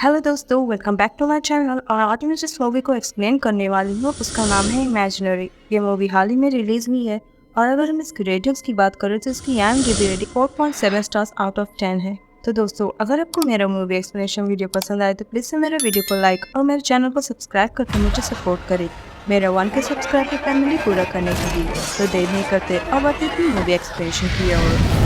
Hello दोस्तों, welcome back to my channel. और आज मैं जिस मूवी को एक्सप्लेन करने वाली हूँ उसका नाम है इमेजिनरी। ये मूवी हाल ही में रिलीज हुई है और अगर हम इसकी रेटिंग्स की बात करें तो इसकी IMDb rating 4.7 stars out of 10 है। तो दोस्तों, अगर आपको मेरा मूवी एक्सप्लेनेशन वीडियो पसंद आए तो प्लीज से मेरे वीडियो को लाइक और मेरे चैनल को सब्सक्राइब करके मुझे सपोर्ट करें मेरा 1K सब्सक्राइबर फैमिली पूरा करने के लिए। तो देर नहीं करते, अब आते हैं मूवी एक्सप्लेनेशन की ओर।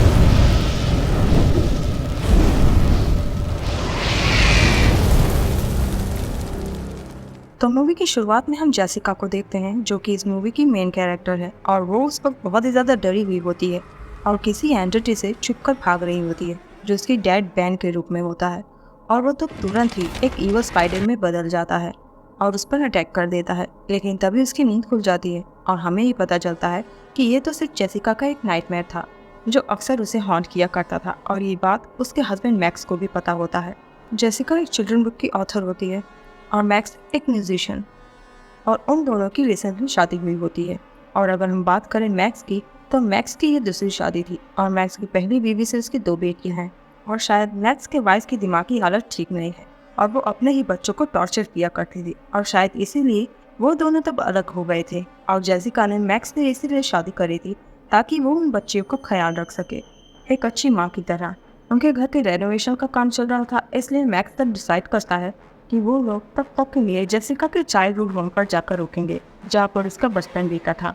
तो मूवी की शुरुआत में हम जेसिका को देखते हैं, जो कि इस मूवी की मेन कैरेक्टर है और वो उस वक्त बहुत ही ज़्यादा डरी हुई होती है और किसी एंटिटी से छुपकर भाग रही होती है जो उसकी डेड बैन के रूप में होता है। और वो तो तुरंत ही एक ईवल स्पाइडर में बदल जाता है और उस पर अटैक कर देता है। लेकिन तभी उसकी नींद खुल जाती है और हमें ही पता चलता है कि ये तो सिर्फ जेसिका का एक नाइटमेयर था जो अक्सर उसे हॉन्ट किया करता था। और ये बात उसके हस्बैंड मैक्स को भी पता होता है। जेसिका एक चिल्ड्रन बुक की ऑथर होती है और मैक्स एक म्यूजिशियन, और उन दोनों की रिसेंटली शादी हुई होती है। और अगर हम बात करें मैक्स की, तो मैक्स की ये दूसरी शादी थी और मैक्स की पहली बीवी से उसकी 2 बेटियां हैं। और शायद मैक्स के वाइफ की दिमागी हालत ठीक नहीं है और वो अपने ही बच्चों को टॉर्चर किया करती थी और शायद इसीलिए वो दोनों तब अलग हो गए थे। और जेसिका ने मैक्स से इसीलिए शादी करी थी ताकि वो उन बच्चियों का ख्याल रख सके एक अच्छी माँ की तरह। उनके घर के रेनोवेशन का काम चल रहा था, इसलिए मैक्स तब डिसाइड करता है कि वो लोग तब तक के लिए जेसिका के चाइल्डहुड होम पर जाकर रुकेंगे जहाँ पर उसका बचपन बीता था।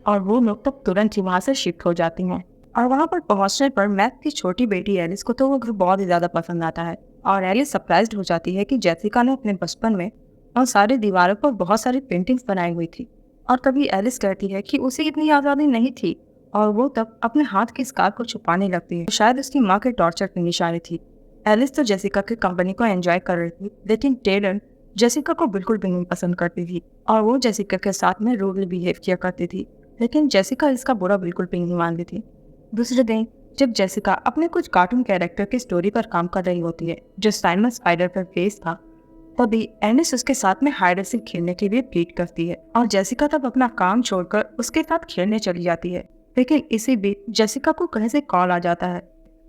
और वो लोग तब तुरंत ही वहाँ से शिफ्ट हो जाती हैं। और वहाँ पर पहुँचने पर मैक्स की छोटी बेटी एलिस को तो वो घर बहुत ही ज़्यादा पसंद आता है और एलिस सरप्राइज्ड हो जाती है कि जेसिका ने अपने बचपन में उन सारी दीवारों पर बहुत सारी पेंटिंग्स बनाई हुई थी। और तभी एलिस कहती है कि उसे इतनी आज़ादी नहीं थी और वो तब अपने हाथ की स्कार को छुपाने लगती है। शायद उसकी माँ के टॉर्चर की निशानी थी। एलिस तो जेसिका की कंपनी को एंजॉय कर रही थी, लेकिन टेलर जेसिका को बिल्कुल भी नहीं पसंद करती थी और वो जेसिका के साथ में रूडली बिहेव किया करती थी। लेकिन जेसिका इसका बुरा बिल्कुल भी नहीं मानती थी। दूसरे दिन जब जेसिका अपने कुछ कार्टून कैरेक्टर की स्टोरी पर काम कर रही होती है जो साइमन स्पाइडर पर बेस्ड था, तभी एलिस उसके साथ में हाइड एंड सीक खेलने के लिए प्लीड करती है और जेसिका तब अपना काम छोड़कर उसके साथ खेलने चली जाती है। लेकिन इसी बीच जेसिका को कहीं से कॉल आ जाता है,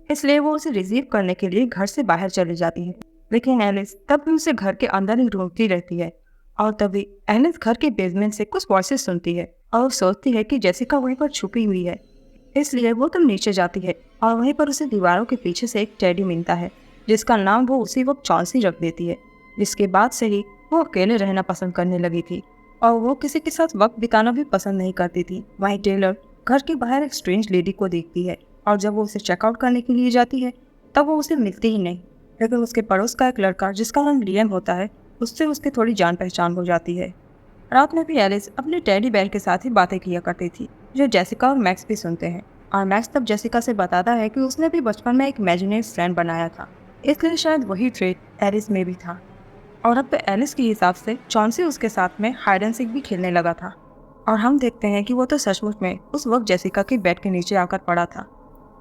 इसलिए वो उसे रिसीव करने के लिए घर से बाहर चली जाती है। लेकिन एलिस तब भी उसे घर के अंदर ही ढूंढती रहती है। और तभी एलिस घर के बेसमेंट से कुछ वॉइसेस सुनती है और वो सोचती है कि जेसिका वहीं पर छुपी हुई है, इसलिए वो तब नीचे जाती है और वहीं पर उसे दीवारों के पीछे से एक टेडी मिलता है जिसका नाम वो उसी वक्त चॉन्सी रख देती है। जिसके बाद से ही वो अकेले रहना पसंद करने लगी थी और वो किसी के साथ वक्त बिताना भी पसंद नहीं करती थी। वहीं टेलर घर के बाहर एक स्ट्रेंज लेडी को देखती है और जब वो उसे चेकआउट करने के लिए जाती है तब वो उसे मिलती ही नहीं। लेकिन उसके पड़ोस का एक लड़का जिसका नाम लियम होता है, उससे उसकी थोड़ी जान पहचान हो जाती है। रात में भी एलिस अपने टेडी बेयर के साथ ही बातें किया करती थी जो जेसिका और मैक्स भी सुनते हैं। और मैक्स तब जेसिका से बताता है कि उसने भी बचपन में एक इमेजिनरी फ्रेंड बनाया था, इसलिए शायद वही ट्रेट एलिस में भी था। और अब तो एलिस के हिसाब से चॉन्सी उसके साथ में हाइड एंड सीक भी खेलने लगा था। और हम देखते हैं कि वो तो सचमुच में उस वक्त जेसिका के बेड के नीचे आकर पड़ा था,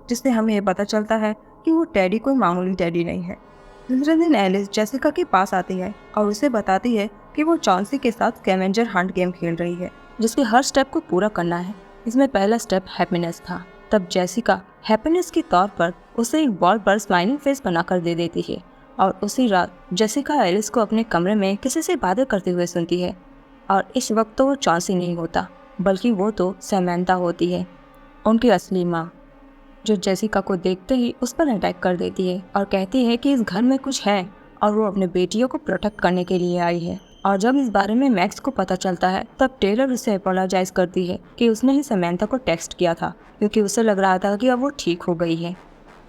जिससे हमें ये पता चलता है कि वो टेडी कोई मामूली टेडी नहीं है। दूसरे दिन एलिस जेसिका के पास आती है और उसे बताती है कि वो चॉन्सी के साथ स्कैवेंजर हंट गेम खेल रही है जिसके हर स्टेप को पूरा करना है। इसमें पहला स्टेप हैप्पीनेस था। तब जेसिका हैप्पीनेस के तौर पर उसे एक बॉल पर स्माइलिंग फेस बनाकर दे देती है। और उसी रात जेसिका एलिस को अपने कमरे में किसी से बातें करते हुए सुनती है। और इस वक्त तो वो चॉन्सी नहीं होता, बल्कि वो तो सैमंथा होती है, उनकी असली माँ, जो जेसिका को देखते ही उस पर अटैक कर देती है और कहती है कि इस घर में कुछ है और वो अपने बेटियों को प्रोटेक्ट करने के लिए आई है। और जब इस बारे में मैक्स को पता चलता है तब टेलर उसे अपोलोजाइज करती है कि उसने ही सैमंथा को टेक्स्ट किया था क्योंकि उसे लग रहा था कि अब वो ठीक हो गई है।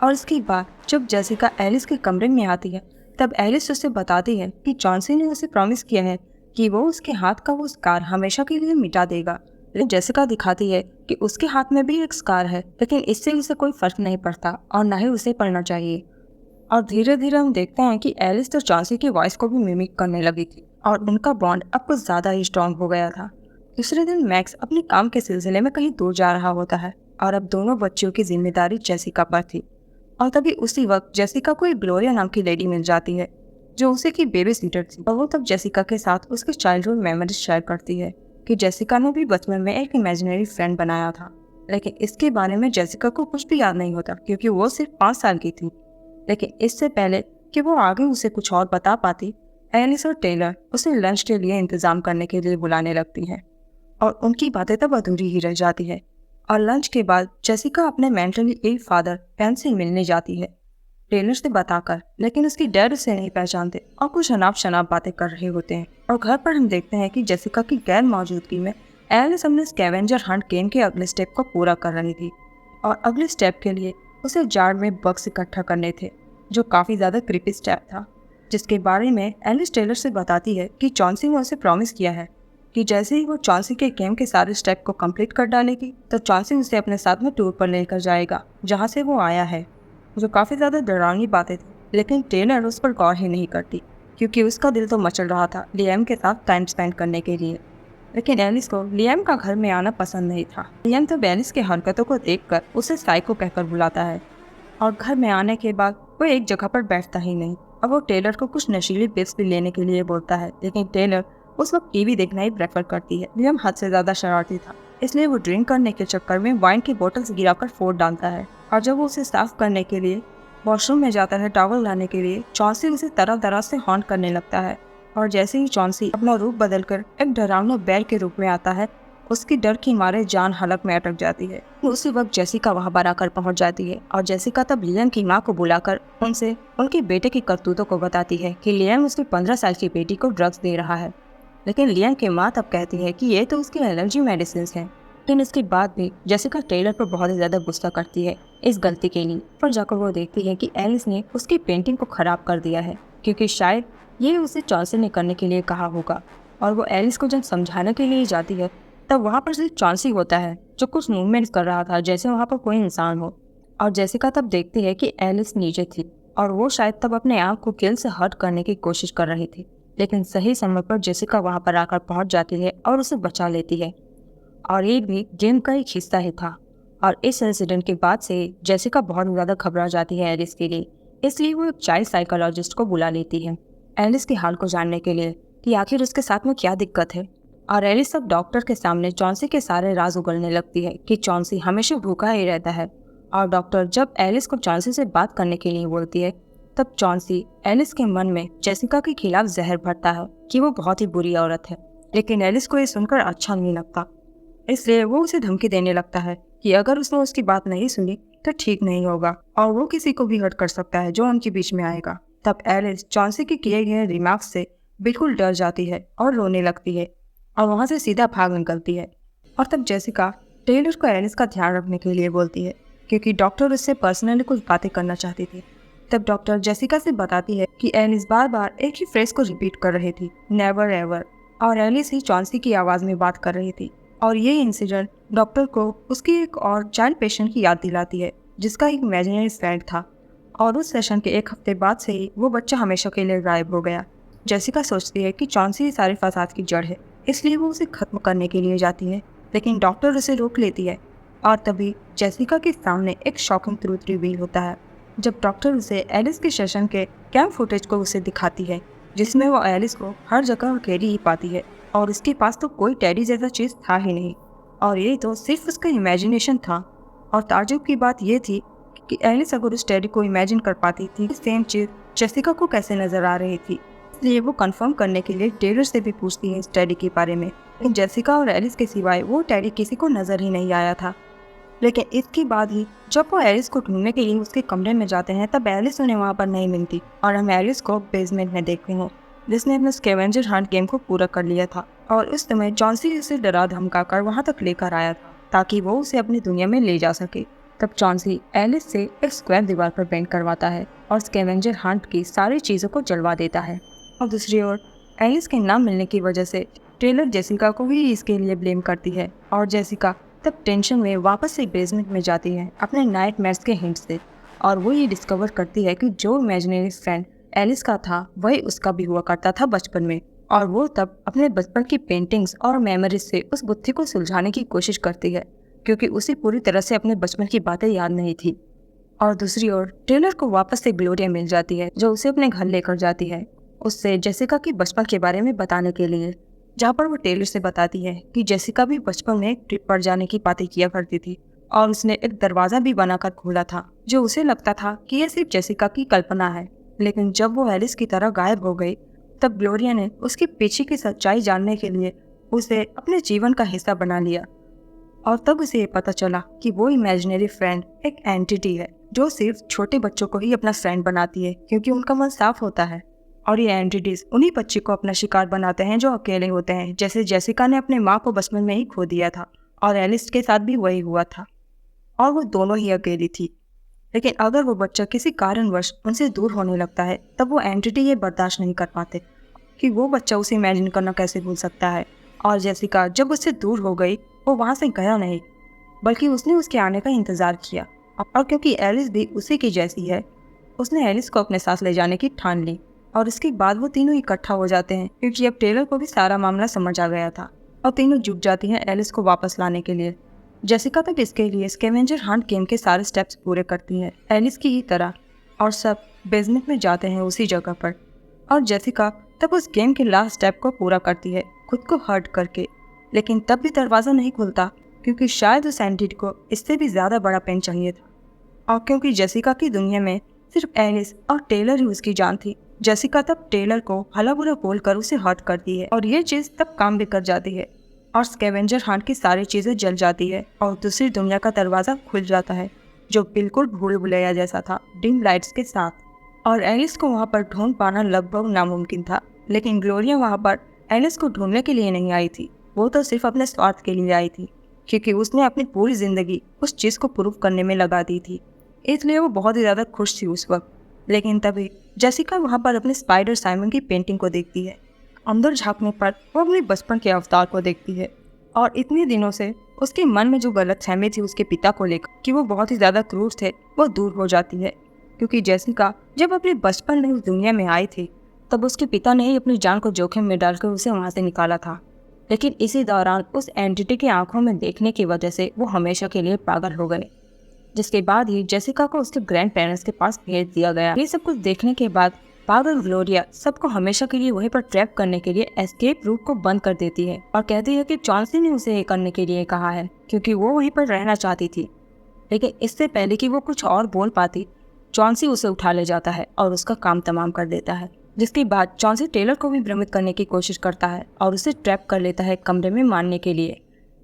और इसके बाद जब जेसिका एलिस के कमरे में आती है तब एलिस उसे बताती है कि चॉन्सी ने उसे प्रॉमिस किया है कि वो उसके हाथ का वो स्कार हमेशा के लिए मिटा देगा। लेकिन जेसिका दिखाती है कि उसके हाथ में भी एक स्कार है, लेकिन इससे उसे कोई फर्क नहीं पड़ता और ना ही उसे पड़ना चाहिए। और धीरे धीरे हम देखते हैं कि एलिस तो चॉन्सी की वॉइस को भी मिमिक करने लगी थी और उनका बॉन्ड अब कुछ ज़्यादा ही स्ट्रांग हो गया था। दूसरे दिन मैक्स अपने काम के सिलसिले में कहीं दूर जा रहा होता है और अब दोनों बच्चियों की जिम्मेदारी जेसिका पर थी। और तभी उसी वक्त जेसिका को एक ग्लोरिया नाम की लेडी मिल जाती है जो उसे की बेबी सीटर थी। और वो तब जेसिका के साथ उसके चाइल्डहुड मेमोरीज शेयर करती है कि जेसिका ने भी बचपन में एक इमेजिनरी फ्रेंड बनाया था। लेकिन इसके बारे में जेसिका को कुछ भी याद नहीं होता क्योंकि वो सिर्फ 5 साल की थी। लेकिन इससे पहले कि वो आगे उसे कुछ और बता पाती, एलिस और टेलर उसे लंच के लिए इंतजाम करने के लिए बुलाने लगती हैं और उनकी बातें तब अधूरी ही रह जाती है। और लंच के बाद जेसिका अपने मेंटली इल फादर पेन से मिलने जाती है, टेलर से बताकर, लेकिन उसकी डैड उसे नहीं पहचानते और कुछ अनाप शनाप बातें कर रहे होते हैं। और घर पर हम देखते हैं कि जेसिका की गैर मौजूदगी में एलिस अपने स्कैवेंजर हंट गेम के अगले स्टेप को पूरा कर रही थी और अगले स्टेप के लिए उसे जार में बग्स इकट्ठा करने थे, जो काफ़ी ज़्यादा क्रीपी स्टेप था, जिसके बारे में एलिस टेलर से बताती है कि चॉन्सी ने उसे प्रॉमिस किया है कि जैसे ही वो चॉन्सी के गेम के सारे स्टेप को कंप्लीट कर डालेगी तो चॉन्सी उसे अपने साथ में टूर पर लेकर जाएगा जहाँ से वो आया है, जो काफ़ी ज़्यादा डरावनी बातें थी। लेकिन टेलर उस पर गौर ही नहीं करती क्योंकि उसका दिल तो मचल रहा था लियाम के साथ टाइम स्पेंड करने के लिए। लेकिन एलिस को लियाम का घर में आना पसंद नहीं था। लियाम तो एलिस की हरकतों को देखकर उसे साइको कहकर बुलाता है और घर में आने के बाद वो एक जगह पर बैठता ही नहीं और वो टेलर को कुछ नशीली पिल्स भी लेने के लिए बोलता है, लेकिन टेलर उस वक्त टीवी देखना ही प्रेफर करती है। लियाम हद से ज़्यादा शरारती था, इसलिए वो ड्रिंक करने के चक्कर में वाइन की बोतल्स गिराकर फोड़ डालता है और जब वो उसे साफ करने के लिए वॉशरूम में जाता है टॉवल लाने के लिए, चॉन्सी उसे तरह तरह से हॉन्ट करने लगता है। और जैसे ही चॉन्सी अपना रूप बदलकर एक डरावना बैल के रूप में आता है, उसकी डर की मारे जान हलक में अटक जाती है। उसी वक्त जेसिका वहां पर आकर पहुंच जाती है और जेसिका तब लियाम की मां को बुलाकर उनसे उनके बेटे की करतूतों को बताती है कि लियाम उसकी 15 साल की बेटी को ड्रग्स दे रहा है। लेकिन लियाम की मां तब कहती है कि ये तो उसकी एलर्जी मेडिसिन है। लेकिन इसके बाद भी जेसिका टेलर पर बहुत ही ज्यादा गुस्सा करती है इस गलती के लिए। पर जाकर वो देखती है कि एलिस ने उसकी पेंटिंग को खराब कर दिया है क्योंकि शायद ये उसे चॉन्सी ने करने के लिए कहा होगा। और वो एलिस को जब समझाने के लिए जाती है तब वहाँ पर सिर्फ चॉन्सी होता है जो कुछ मूवमेंट्स कर रहा था जैसे वहाँ पर कोई इंसान हो। और जेसिका तब देखती है कि एलिस नीचे थी और वो शायद तब अपने आप को किल से हर्ट करने की कोशिश कर रही थी। लेकिन सही समय पर जेसिका वहाँ पर आकर पहुँच जाती है और उसे बचा लेती है। और ये भी गेम का एक हिस्सा ही था। और इस इंसिडेंट के बाद से जेसिका बहुत ज़्यादा घबरा जाती है एलिस के लिए, इसलिए वो एक चाइल्ड साइकोलॉजिस्ट को बुला लेती है एलिस के हाल को जानने के लिए कि आखिर उसके साथ में क्या दिक्कत है। और एलिस अब डॉक्टर के सामने चॉन्सी के सारे राज उगलने लगती है कि चॉन्सी हमेशा भूखा ही रहता है। और डॉक्टर जब एलिस को चॉन्सी से बात करने के लिए बोलती है तब चॉन्सी एलिस के मन में जेसिका के खिलाफ जहर भरता है कि वो बहुत ही बुरी औरत है। लेकिन एलिस को ये सुनकर अच्छा नहीं लगता, इसलिए वो उसे धमकी देने लगता है कि अगर उसने उसकी बात नहीं सुनी तो ठीक नहीं होगा और वो किसी को भी हर्ट कर सकता है जो उनके बीच में आएगा। तब एलिस चॉन्सी के किए गए रिमार्क्स से बिल्कुल डर जाती है और रोने लगती है और वहाँ से सीधा भाग निकलती है। और तब जेसिका टेलर को एलिस का ध्यान रखने के लिए बोलती है क्योंकि डॉक्टर उससे पर्सनली कुछ बातें करना चाहती थी। तब डॉक्टर जेसिका से बताती है कि एलिस बार बार एक ही फ्रेज को रिपीट कर रही थी, नेवर एवर, और एलिस ही चॉन्सी की आवाज़ में बात कर रही थी। और ये इंसिडेंट डॉक्टर को उसकी एक और चाइल्ड पेशेंट की याद दिलाती है जिसका एक इमेजिनरी फ्रेंड था। और उस सेशन के एक हफ्ते बाद से ही वो बच्चा हमेशा के लिए गायब हो गया। जेसिका सोचती है कि चॉन्सी सारे फसाद की जड़ है, इसलिए वो उसे खत्म करने के लिए जाती है, लेकिन डॉक्टर उसे रोक लेती है। और तभी जेसिका के सामने एक शॉकिंग ट्रूथ रिवील होता है जब डॉक्टर उसे एलिस के सेशन के कैम फुटेज को उसे दिखाती है जिसमें वो एलिस को हर जगह अकेली ही पाती है और उसके पास तो कोई टेडी जैसा चीज़ था ही नहीं और ये तो सिर्फ उसका इमेजिनेशन था। और ताज्जुब की बात ये थी कि एलिस अगर उस टेडी को इमेजिन कर पाती थी, सेम चीज़ जेसिका को कैसे नजर आ रही थी। इसलिए वो कंफर्म करने के लिए टेलर से भी पूछती है इस टेडी के बारे में, लेकिन जेसिका और एलिस के सिवाय वो टेडी किसी को नजर ही नहीं आया था। लेकिन इसके बाद ही जब वो एलिस को ढूंढने के लिए उसके कमरे में जाते हैं तब एलिस उन्हें वहाँ पर नहीं मिलती और हम एलिस को बेसमेंट में देखते हैं जिसने अपने स्कैवेंजर हंट गेम को पूरा कर लिया था। और उस समय चॉन्सी उसे डरा धमका कर वहाँ तक लेकर आया था ताकि वो उसे अपनी दुनिया में ले जा सके। तब चॉन्सी एलिस से एक स्क्वायर दीवार पर पेंट करवाता है और स्कैवेंजर हंट की सारी चीज़ों को जलवा देता है। और दूसरी ओर एलिस के नाम मिलने की वजह से टेलर जेसिका को भी इसके लिए ब्लेम करती है और जेसिका तब टेंशन में वापस से बेसमेंट में जाती है अपने नाइटमेयर्स के हिंट से। और वो ये डिस्कवर करती है कि जो इमेजिनरी फ्रेंड एलिस का था वही उसका भी हुआ करता था बचपन में। और वो तब अपने बचपन की पेंटिंग्स और मेमोरीज से उस बुद्धि को सुलझाने की कोशिश करती है क्योंकि उसे पूरी तरह से अपने बचपन की बातें याद नहीं थी। और दूसरी ओर टेलर को वापस से ग्लोरिया मिल जाती है जो उसे अपने घर लेकर जाती है उससे जेसिका के बचपन के बारे में बताने के लिए, जहाँ पर वो टेलर से बताती है कि जेसिका भी बचपन में एक ट्रिप पर जाने की बातें किया करती थी और उसने एक दरवाज़ा भी बनाकर खोला था जो उसे लगता था कि यह सिर्फ जेसिका की कल्पना है। लेकिन जब वो एलिस की तरह गायब हो गई, तब ग्लोरिया ने उसके पीछे की सच्चाई जानने के लिए उसे अपने जीवन का हिस्सा बना लिया। और तब उसे ये पता चला कि वो इमेजिनरी फ्रेंड एक एंटिटी है जो सिर्फ छोटे बच्चों को ही अपना फ्रेंड बनाती है, क्योंकि उनका मन साफ होता है। और ये एंटिटीज उन्हीं बच्चे को अपना शिकार बनाते हैं जो अकेले होते हैं, जैसे जेसिका ने अपने माँ को बचपन में ही खो दिया था और एलिस के साथ भी वही हुआ था, और वो दोनों ही अकेली थी। लेकिन अगर वो बच्चा किसी कारणवश उनसे दूर होने लगता है, तब वो एंटिटी ये बर्दाश्त नहीं कर पाते कि वो बच्चा उसे इमेजिन करना कैसे भूल सकता है। और जेसिका जब उससे दूर हो गई, वो वहाँ से गया नहीं, बल्कि उसने उसके आने का इंतज़ार किया। और क्योंकि एलिस भी उसी की जैसी है, उसने एलिस को अपने साथ ले जाने की ठान ली। और इसके बाद वो तीनों इकट्ठा हो जाते हैं, क्योंकि अब टेलर को भी सारा मामला समझ आ गया था, और तीनों जुट जाती हैं एलिस को वापस लाने के लिए। जेसिका तब इसके लिए स्कैवेंजर हंट गेम के सारे स्टेप्स पूरे करती है एलिस की ही तरह, और सब बेसमेंट में जाते हैं उसी जगह पर। और जेसिका तब उस गेम के लास्ट स्टेप को पूरा करती है, खुद को हर्ट करके। लेकिन तब भी दरवाज़ा नहीं खुलता, क्योंकि शायद उस एंटिटी को इससे भी ज़्यादा बड़ा पेन चाहिए था। और क्योंकि जेसिका की दुनिया में सिर्फ एलिस और टेलर ही उसकी जान थी, जेसिका तब टेलर को भला बुरा बोलकर उसे हर्ट करती है, और ये चीज़ तब काम भी कर जाती है, और स्कैवेंजर हंट की सारी चीज़ें जल जाती है, और दूसरी दुनिया का दरवाज़ा खुल जाता है, जो बिल्कुल भूल भुलैया जैसा था, डिम लाइट्स के साथ। और एलिस को वहाँ पर ढूंढ पाना लगभग नामुमकिन था। लेकिन ग्लोरिया वहाँ पर एलिस को ढूंढने के लिए नहीं आई थी, वो तो सिर्फ अपने स्वार्थ के लिए आई थी, क्योंकि उसने अपनी पूरी ज़िंदगी उस चीज़ को प्रूव करने में लगा दी थी। इसलिए वो बहुत ही ज़्यादा खुश थी उस वक्त। लेकिन तभी जेसिका वहाँ पर अपने स्पाइडर साइमन की पेंटिंग को देखती है। अंदर झांकने पर वो अपने बचपन के अवतार को देखती है, और इतने दिनों से उसके मन में जो गलतफहमी थी उसके पिता को लेकर कि वो बहुत ही ज़्यादा क्रूर थे, वो दूर हो जाती है। क्योंकि जेसिका जब अपने बचपन में उस दुनिया में आई थी, तब उसके पिता ने ही अपनी जान को जोखिम में डालकर उसे वहाँ से निकाला था। लेकिन इसी दौरान उस एंटिटी की आंखों में देखने की वजह से वो हमेशा के लिए पागल हो गए, जिसके बाद ही जेसिका को उसके ग्रैंड पेरेंट्स के पास भेज दिया गया। ये सब कुछ देखने के बाद पागल ग्लोरिया सबको हमेशा के लिए वहीं पर ट्रैप करने के लिए एस्केप रूट को बंद कर देती है, और कहती है कि चॉन्सी ने उसे ये करने के लिए कहा है, क्योंकि वो वहीं पर रहना चाहती थी। लेकिन इससे पहले कि वो कुछ और बोल पाती, चॉन्सी उसे उठा ले जाता है और उसका काम तमाम कर देता है। जिसके बाद चॉन्सी टेलर को भी भ्रमित करने की कोशिश करता है और उसे ट्रैप कर लेता है कमरे में मारने के लिए।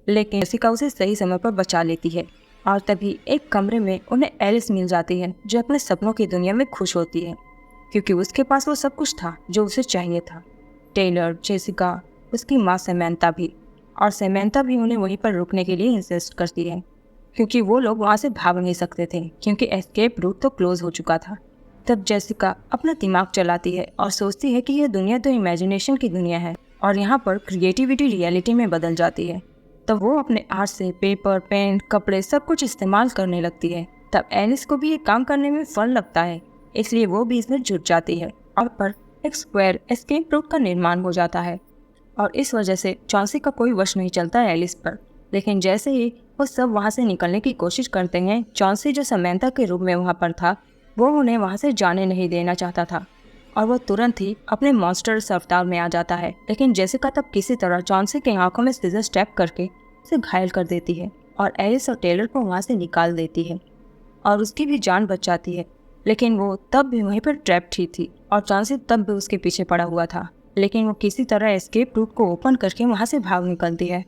लेकिन जेसिका उसे सही समय पर बचा लेती है, और तभी एक कमरे में उन्हें एलिस मिल जाती है, जो अपने सपनों की दुनिया में खुश होती है, क्योंकि उसके पास वो सब कुछ था जो उसे चाहिए था। टेलर, जेसिका, उसकी माँ सैमंथा भी, और सैमंथा भी उन्हें वहीं पर रुकने के लिए इंसिस्ट करती है, क्योंकि वो लोग वहाँ से भाग नहीं सकते थे, क्योंकि एस्केप रूट तो क्लोज हो चुका था। तब जेसिका अपना दिमाग चलाती है और सोचती है कि यह दुनिया तो इमेजिनेशन की दुनिया है, और यहाँ पर क्रिएटिविटी रियलिटी में बदल जाती है। तब वो अपने आर्ट से पेपर, पेन, कपड़े सब कुछ इस्तेमाल करने लगती है। तब एलिस को भी ये काम करने में फन लगता है, इसलिए वो भी इसमें जुट जाती है, और पर एक स्क्वायर एस्केप रूट का निर्माण हो जाता है। और इस वजह से चॉन्सी का कोई वश नहीं चलता है एलिस पर। लेकिन जैसे ही वो सब वहाँ से निकलने की कोशिश करते हैं, चॉन्सी जो सैमंथा के रूप में वहाँ पर था, वो उन्हें वहाँ से जाने नहीं देना चाहता था, और वो तुरंत ही अपने मॉन्स्टर अवतार में आ जाता है। लेकिन जेसिका तब किसी तरह चॉन्सी की आंखों में सीजर स्टेप करके उसे घायल कर देती है, और एलिस और टेलर को वहाँ से निकाल देती है, और उसकी भी जान बच जाती है। लेकिन वो तब भी वहीं पर ट्रैप्ड ही थी, और चॉन्सी तब भी उसके पीछे पड़ा हुआ था। लेकिन वो किसी तरह एस्केप रूट को ओपन करके वहाँ से भाग निकलती है।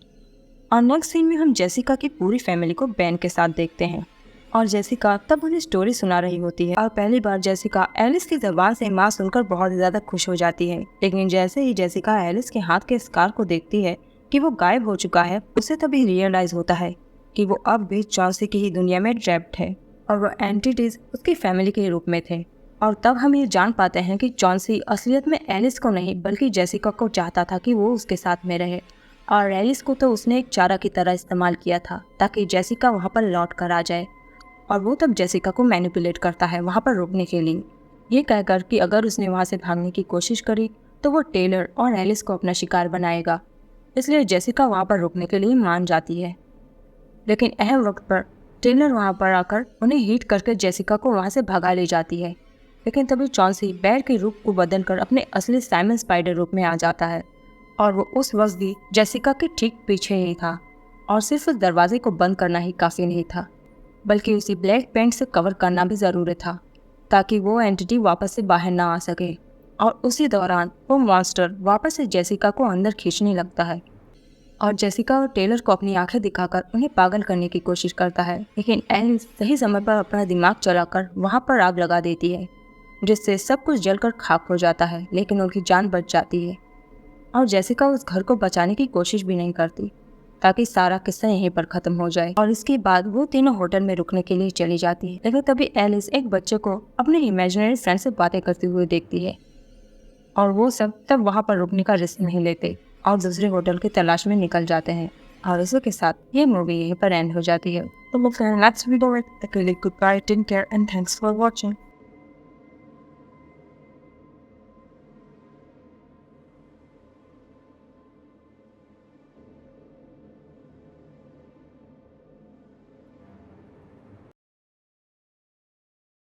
और नेक्स्ट सीन में हम जेसिका की पूरी फैमिली को बैन के साथ देखते हैं, और जेसिका तब उन्हें स्टोरी सुना रही होती है, और पहली बार जेसिका एलिस की ज़बान से माँ सुनकर बहुत ज़्यादा खुश हो जाती है। लेकिन जैसे ही जेसिका एलिस के हाथ के स्कार को देखती है कि वो गायब हो चुका है, उसे तभी रियलाइज़ होता है कि वो अब भी चॉन्सी की ही दुनिया में ट्रैप्ड है, और वो एंटिटीज उसकी फैमिली के रूप में थे। और तब हम ये जान पाते हैं कि चॉन्सी असलियत में एलिस को नहीं बल्कि जेसिका को चाहता था कि वो उसके साथ में रहे, और एलिस को तो उसने एक चारा की तरह इस्तेमाल किया था ताकि जेसिका वहाँ पर लौट कर आ जाए। और वो तब जेसिका को मैनिपुलेट करता है वहाँ पर रुकने के लिए, ये कहकर कि अगर उसने वहाँ से भागने की कोशिश करी तो वो टेलर और एलिस को अपना शिकार बनाएगा। इसलिए जेसिका वहाँ पर रुकने के लिए मान जाती है। लेकिन अहम वक्त पर टेलर वहाँ पर आकर उन्हें हिट करके जेसिका को वहाँ से भगा ले जाती है। लेकिन तभी चॉन्सी बैर के रूप को बदलकर अपने असली साइमन स्पाइडर रूप में आ जाता है, और वो उस वक्त भी जेसिका के ठीक पीछे ही था, और सिर्फ उस दरवाजे को बंद करना ही काफ़ी नहीं था, बल्कि उसी ब्लैक पेंट से कवर करना भी ज़रूरी था। ताकि वो एंटिटी वापस से बाहर ना आ सके। और उसी दौरान वो मॉन्स्टर वापस से जेसिका को अंदर खींचने लगता है और जेसिका और टेलर को अपनी आंखें दिखाकर उन्हें पागल करने की कोशिश करता है, लेकिन एलिस सही समय पर अपना दिमाग चलाकर वहां पर आग लगा देती है, जिससे सब कुछ जलकर खाक हो जाता है, लेकिन उनकी जान बच जाती है। और जेसिका उस घर को बचाने की कोशिश भी नहीं करती ताकि सारा किस्सा यहीं पर खत्म हो जाए। और इसके बाद वो तीनों होटल में रुकने के लिए चली जाती है, लेकिन तभी एलिस एक बच्चे को अपने इमेजिनरी फ्रेंड से बातें करते हुए देखती है और वो सब तब वहाँ पर रुकने का रिस्क नहीं लेते और दूसरे होटल की तलाश में निकल जाते हैं। और इसी के साथ ये मूवी यहीं पर एंड हो जाती है। तो नेक्स्ट वीडियो में, good bye, take care and thanks for watching.